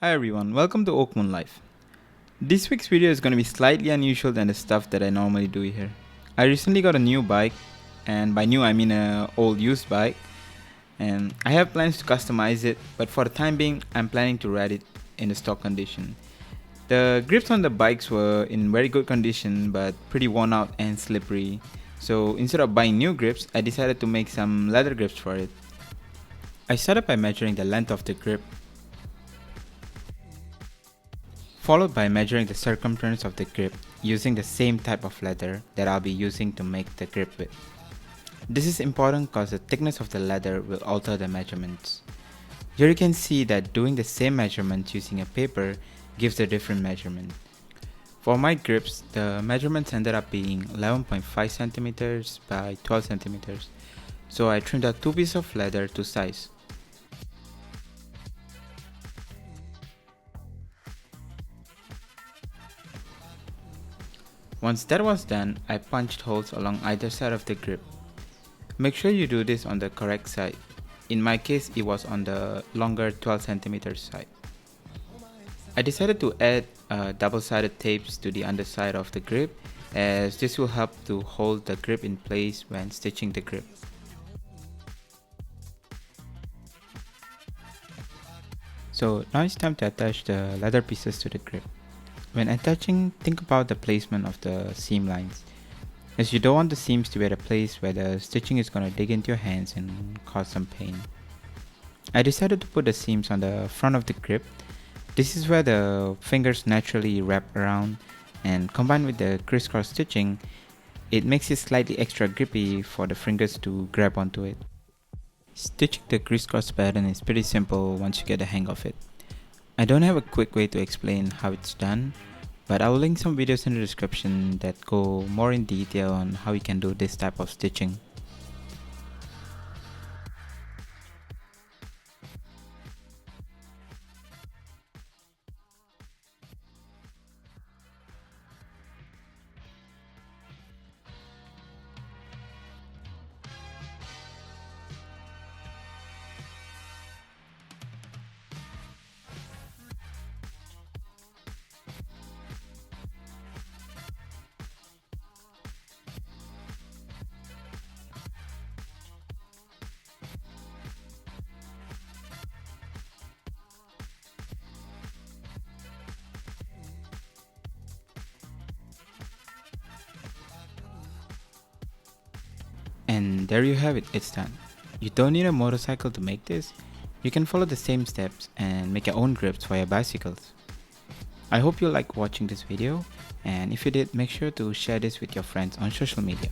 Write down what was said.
Hi everyone, welcome to Oakmoon Life. This week's video is going to be slightly unusual than the stuff that I normally do here. I recently got a new bike, and by new I mean an old used bike, and I have plans to customize it, but for the time being I'm planning to ride it in the stock condition. The grips on the bikes were in very good condition but pretty worn out and slippery, so instead of buying new grips I decided to make some leather grips for it. I started by measuring the length of the grip, followed by measuring the circumference of the grip using the same type of leather that I'll be using to make the grip with. This is important because the thickness of the leather will alter the measurements. Here you can see that doing the same measurements using a paper gives a different measurement. For my grips, the measurements ended up being 11.5 centimeters by 12 centimeters, so I trimmed out 2 pieces of leather to size. Once that was done, I punched holes along either side of the grip. Make sure you do this on the correct side. In my case, it was on the longer 12 cm side. I decided to add double-sided tapes to the underside of the grip, as this will help to hold the grip in place when stitching the grip. So now it's time to attach the leather pieces to the grip. When attaching, think about the placement of the seam lines, as you don't want the seams to be at a place where the stitching is going to dig into your hands and cause some pain. I decided to put the seams on the front of the grip. This is where the fingers naturally wrap around, and combined with the crisscross stitching, it makes it slightly extra grippy for the fingers to grab onto it. Stitching the crisscross pattern is pretty simple once you get the hang of it. I don't have a quick way to explain how it's done, but I will link some videos in the description that go more in detail on how you can do this type of stitching. And there you have it, it's done. You don't need a motorcycle to make this. You can follow the same steps and make your own grips for your bicycles. I hope you like watching this video, and if you did, make sure to share this with your friends on social media.